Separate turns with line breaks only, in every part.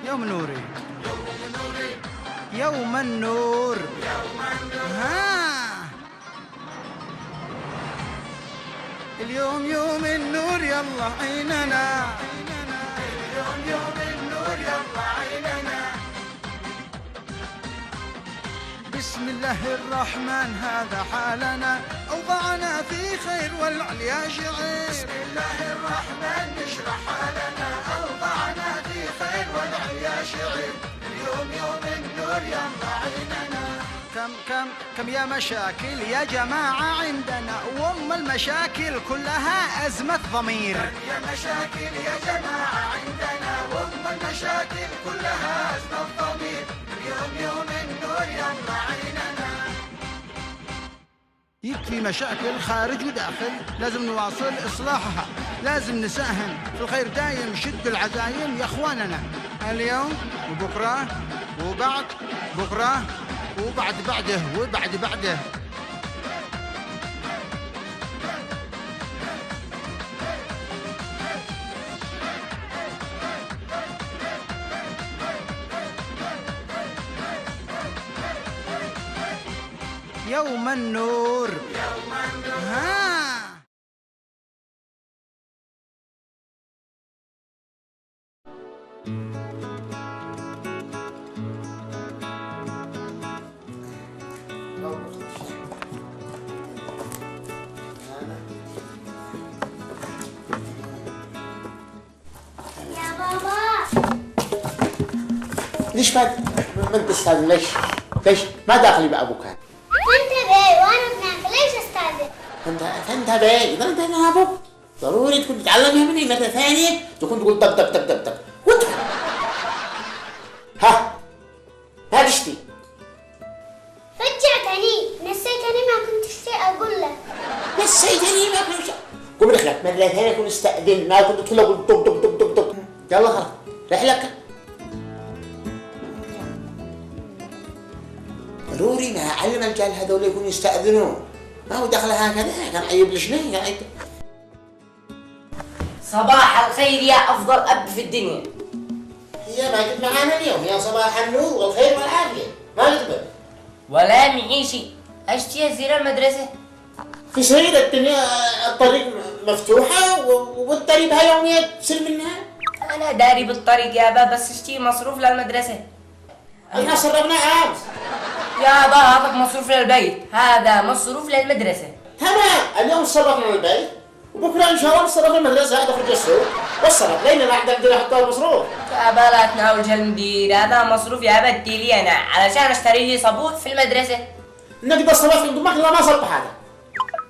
يوم نوري يوم النور ها اليوم يوم النور يلا عيننا اليوم يوم النور يلا عيننا بسم الله الرحمن هذا حالنا أوضعنا في خير والعليا شعير بسم الله الرحمن نشرح حالنا أوضعنا في خير والعليا شعير اليوم يوم النور يلا عيننا كم يا مشاكل يا جماعة عندنا وأم المشاكل كلها أزمة ضمير يا مشاكل يا جماعة عندنا وأم المشاكل كلها أزمة ضمير اليوم يوم النور يلا عيننا يكفي مشاكل خارج وداخل لازم نواصل إصلاحها لازم نساهم في الخير دايم شد العزايم يا أخواننا اليوم وبكرة وبعد بكرة وبعد بعده وبعد بعده يوم النور ها
يا بابا
ليش ما تستاذن؟ ليش ما داخلي بأبوك هذا؟
انت بيه وانا بناك ليش استاذن؟
انت بيه اذا انت انا ابوك ضروري تكون تتعلمها مني مرة ثانية تكون تقول دق دق دق دق دق وادخل. ها ما تشتي
رجعتني نسيتني ما كنت اشتي اقول لك
نسيتني ما كنت قوم رحلك مرة ثانية كنت استأذن ما كنت تدخل اقول دق دق دق دق دق يلا خلاص رحلك ضروري ما أعلم الرجال هذول يكونوا يستأذنون ما هو دخل هكذا كان عيب لشنو يعني.
صباح الخير يا أفضل أب في الدنيا.
هي ما كنت معانا اليوم يا صباح النور والخير والعافية ما كتبت
ولا معيشي أشتي أزير المدرسة
في سيرة الدنيا الطريق مفتوحة والطريق بها يومية تسل منها.
أنا داري بالطريق يا أبا بس أشتي مصروف للمدرسة.
احنا صرفنا عام
يا أبا هذا مصروف للبيت هذا مصروف للمدرسة.
تمام اليوم صرفنا للبيت وبكره ان شاء الله نصرف المدرسة هذا في السوق والصرف لين نقدر ندير حتى المصروف.
يا أبا لا تناول المدير هذا مصروف يا أبا اديلي أنا علشان أشتري لي صابون في المدرسة.
نقدر صرفت من دمك لا ما صرف هذا.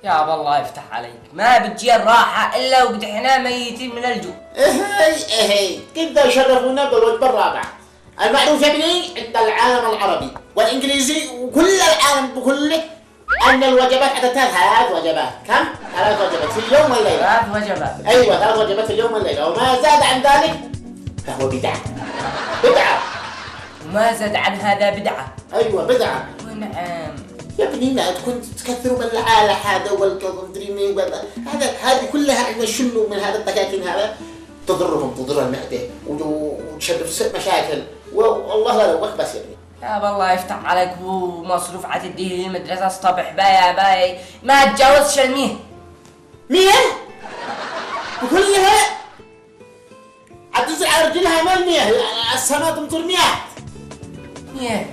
يا أبا الله يفتح عليك ما بتجي الراحة إلا وقد إحنا ميتين من الجوع.
اهي كده يشرفونا بالوجبة الرابعة المعروف يا ابني عند العالم العربي والانجليزي وكل العالم بكله ان الوجبات عددها 3 وجبات. كم؟ 3 وجبات في اليوم والليله.
3 وجبات.
ايوه 3 وجبات في اليوم والليله وما زاد عن ذلك فهو بدعه. بدعه
وما زاد عن هذا بدعة.
ايوه بدعه.
ونعم
يا ابني لا تكون تكثروا من العالة هذا والكونتريمي هذه كلها عندنا شلوا من هذا التكاكين هذا تضر المعده وتسبب مشاكل والله لا لوك بس يا ابني.
يا الله يفتح عليك ومصروف عتديه للمدرسة الصبح باي باي ما تجاوزش ال100.
100 وكلها عتنزل على رجلها مال 100 السماء تمطر 100.
100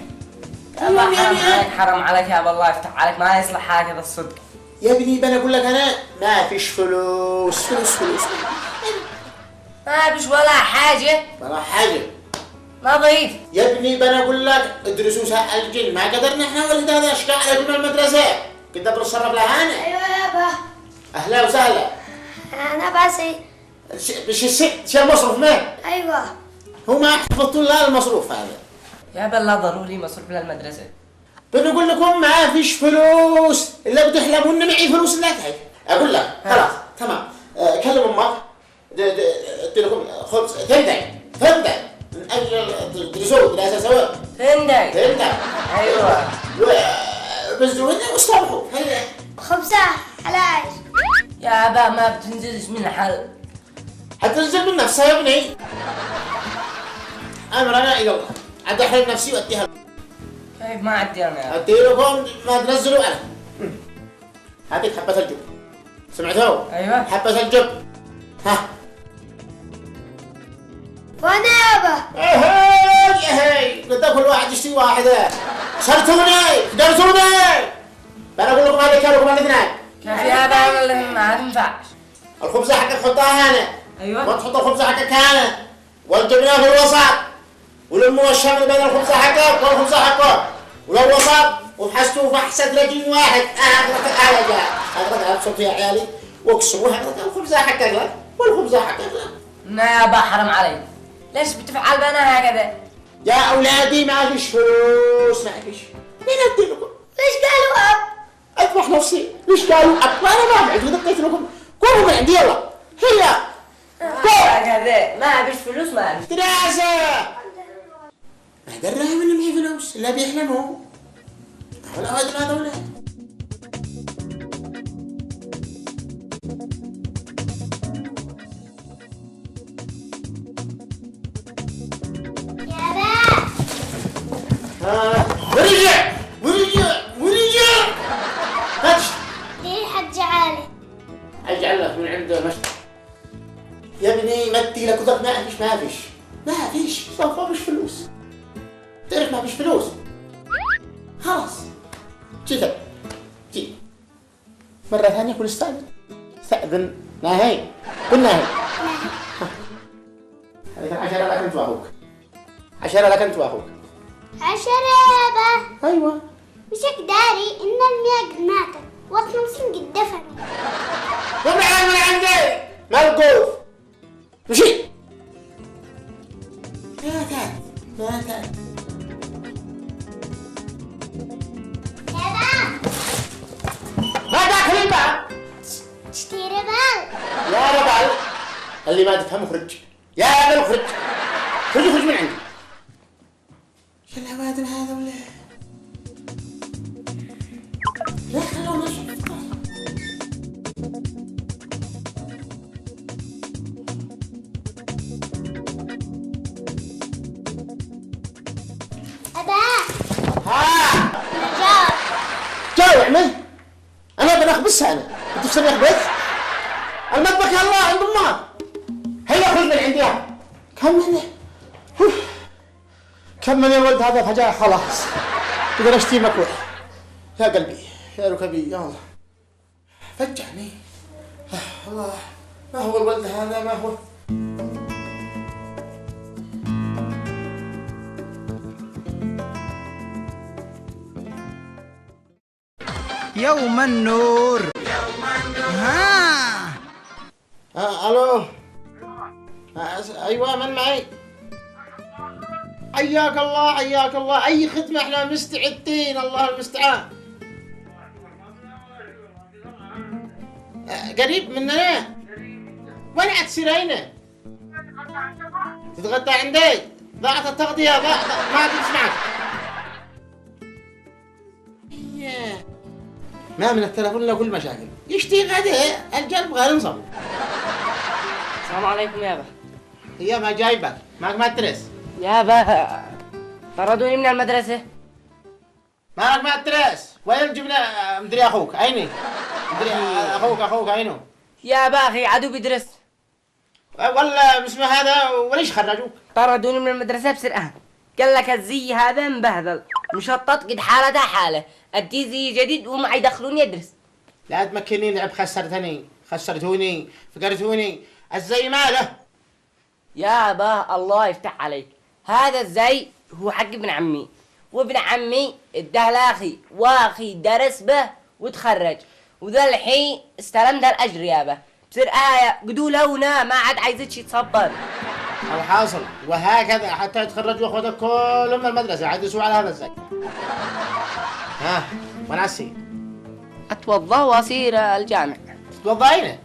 حرام عليك يا الله يفتح عليك ما يصلح هكذا الصدق.
يا ابني بنا اقول لك انا ما فيش فلوس.
ما فيش ولا حاجة نظيف.
يا ابني بنا اقول لك ادرسوا ساعة الجن ما قدرنا احنا ولد هذا اشقاء على جمع المدرسة كنت بنصرف لها انا.
ايوه يا با
اهلا وسهلا.
انا باسي
شو المصروف ما
ايوه
هو ما حفظتوا لا المصروف هذا.
يا بالله ضروري مصروف للمدرسة.
بنقول لكم ما فيش فلوس الا بتحلمون معي فلوس لا تحي. اقول لك خلاص تمام كلم امك لكم خبز ثندق من اجل تدرسوا دراسه سوا.
ثندق ايوه
بزودنا واسترحوا هلا
خبزة حلاج.
يا ابا ما بتنزلش من حل
حتنزل من نفسها يا ابني. امرنا الى الله. عاد احرج نفسي واديها.
كيف ما عدي انا يا
ادي لكم ما تنزلوا انا. هاتيك حبة الجب. سمعتوا؟
ايوه
حبة الجب. ها.
وانا يابا.
اهي قدام كل واحد يشتري واحدة. سرتوني درسوني. انا اقول لكم هذه كانوا لكم الاثنين.
كيف يا با ما تنفعش.
الخبزة حقك حطها هنا.
ايوه
وتحط الخبزة حقك هنا. والجبنة في الوسط. ولموا الشمل بين الخبزة حقك والخبزة حقك. ولو وسط وفحصتوا فحصة رجل واحد. انا جاء. ابصر فيها عيالي واقسموا حقك الخبزة حقك والخبزة حقك.
لا يا با حرام عليك. ليش بتفعل بنا هكذا؟
يا اولادي ما فيش فلوس ما فيش. مين ادي لكم؟
ليش قالوا اب؟
اذبح نفسي. ليش قالوا اب؟ انا ما بعد دقيت لكم. قوموا من عندي يلا. هيا.
هكذا ما فيش فلوس ما فيش.
دراسة. ما دراهم انه معي فلوس لا بيحلموا. ولا هذول هذول.
يابا.
ورجع. هاتش.
دي حج علي.
اجعل لك من عنده مشط. يا ابني مدي لك وذاك ما فيش صفا مش فلوس. تعرف ما فيش فلوس. خلاص. جي. مرة ثانية كل استأذن. ناهي. قل ناهي. هذيك 10 لك انت واخوك. 10 لك انت واخوك.
10 يابا.
ايوه.
مشك داري ان المياه قد ماتت والخمسين قد دفنوا.
ومعان من عندي. ملقوف. مشي. ما كان.
يابا.
ما داخل الباب.
تشتري بال.
يا ربع اللي ما تفهم خرج. يا رجل خرج من عندي. شو العوادم هذا ولا؟ لا خلوهم يشوفوا.
أبا.
ها.
جاوب.
عمي. أنا بنخبزها أنا. أنت تسوي خبز؟ المطبخ يلا عند أمك. هيا خذ من عندي. كمل يا ولد هذا فجأة خلاص. تقدر اشتي مكوح. يا قلبي يا ركبي يا الله. فجعني. الله ما هو الولد هذا ما هو.
يوم النور.
الو. ايوه من معي؟ حياك الله اي خدمه احنا مستعدين الله المستعان. قريب مننا. وين عاد سيرينا؟ تتغدى عندي؟ ضاعت التغذيه ما تسمعك. ما من التلفون الا كل مشاكل. يشتي غدا الجلب غير نصب.
السلام عليكم يابا.
هي ما جايبك معك مدرس.
يابا طردوني من المدرسة.
معك مدرس. وين جبنا مدري اخوك عيني. مدري اخوك عينه.
يابا أخي عدو بيدرس.
ولا اسمه هذا وليش خرجوك؟
طردوني من المدرسة بسرعة. قال لك الزي هذا مبهذل مشطط قد حالتها حالة. أدي زي جديد وما يدخلوني أدرس.
لا تمكنني لعب خسرتوني فقرتوني. الزي ماله؟
يابا الله يفتح عليك. هذا الزي هو حق ابن عمي وابن عمي اداه لاخي واخي درس به وتخرج وذا الحين استلمت الاجر يابا. بصير قدولها هنا ما عاد عايزتش يتصبر.
الحاصل وهكذا حتى يتخرج واخواتك كلهم من المدرسة عاد يسووا على هذا الزي. ها وناسي
اتوضا واصير الجامع.
تتوضا اين؟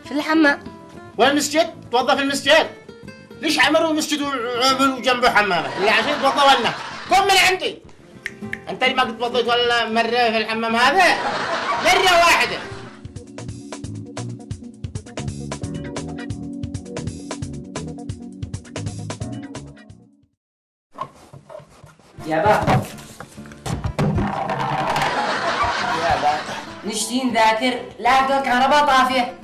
في الحمام.
وين المسجد؟ توضا في المسجد. ليش عمروا مسجد وعملوا جنبه حمامه؟ اللي عشان توضا ولا؟ قم من عندي. انت اللي ما قد توضيت ولا مرة في الحمام هذا؟ مرة واحدة.
يابا يابا نشتي نذاكر لا الكهرباء طافية.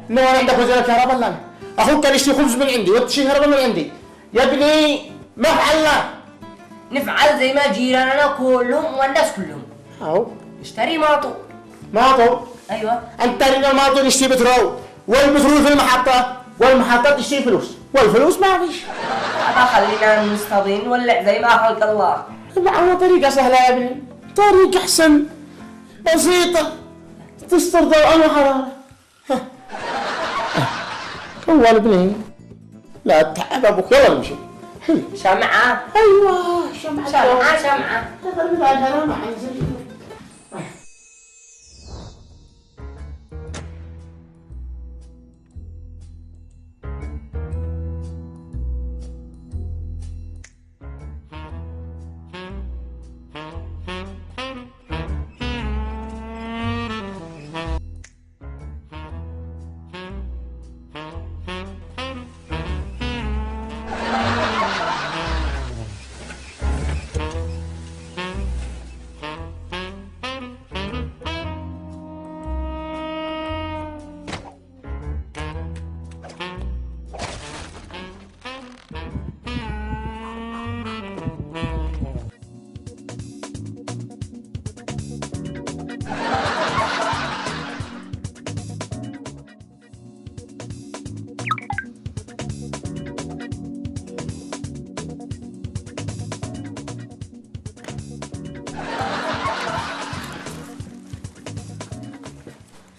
ما عندك وزير الكهرباء لا اخوك كان يشتري خبز من عندي وتشتري كهرباء من عندي يا ابني ما فعلنا
نفعل زي ما جيراننا كلهم والناس كلهم.
اهو
اشتري ماطور.
ماطور
ايوه
انت ترى الماطور يشتري بترول والبترول في المحطة والمحطة تشتري فلوس والفلوس ما فيش.
أبا خلينا نستضين نولع زي ما خلق الله.
طبعا طريقة سهلة يا ابني طريقة احسن بسيطة تستر ضوء وحرارة. هو ابني لا تعب ابوك يلا نمشي.
شمعة.
ايوه شمعة
شمعة شمعة.
تقرب العجلة ما حنزل.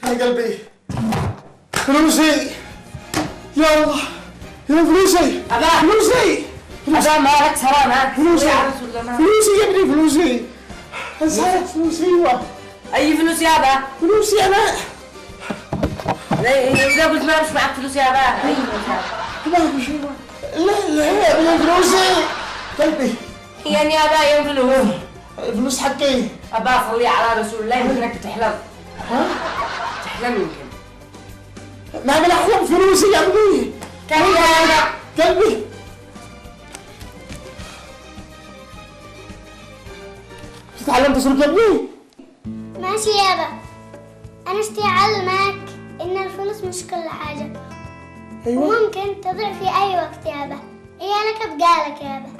يا قلبي فلوسي يا الله يا فلوسي
أبا
فلوسي
أبا مالك سلامة.
فلوسي فلوسي يا ابني فلوسي انسى فلوسي ايوه
أي فلوس يا أبا؟
فلوسي انا
إذا قلت ما مش معك فلوس يا أبا. أي فلوس يا أبا؟
ما في شيء لا لا يا ابني فلوسي قلبي
يعني يا أبا يوم فلوس.
فلوس حقي
أبا صلي على رسول الله يمكن إنك تحلم.
ها
تحلم يمكن.
ما بنحلم فلوسي يا ابني
كم يا أبا؟
قلبي تتعلم تسرق يا ابني
ماشي يابا. أنا اشتي أعلمك إن الفلوس مش كل حاجة،
ايوه
وممكن تضيع في أي وقت يابا. إيالك بقالك يابا.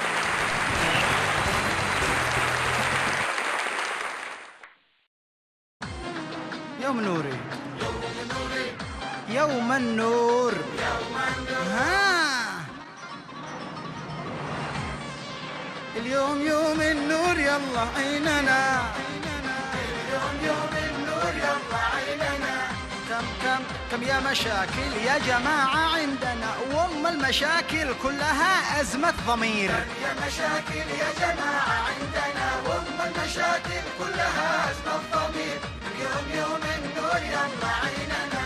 يوم نوري يوم النور ها اليوم يوم النور يلا عيننا اليوم يوم النور يلا عيننا كم يا مشاكل يا جماعة عندنا وأم المشاكل كلها أزمة ضمير. يا مشاكل يا جماعة عندنا وأم المشاكل كلها أزمة ضمير. يوم يوم النور يلا عيننا.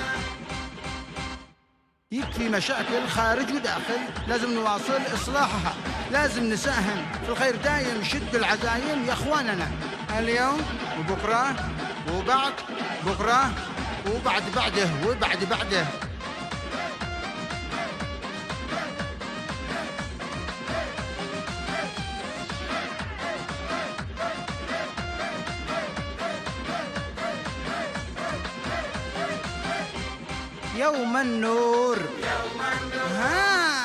يكفي مشاكل خارج وداخل لازم نواصل إصلاحها، لازم نساهم في الخير دايم، شد العزايم يا إخواننا. اليوم وبكرة وبعد بكرة وبعد بعده وبعد بعده. يوم النور ها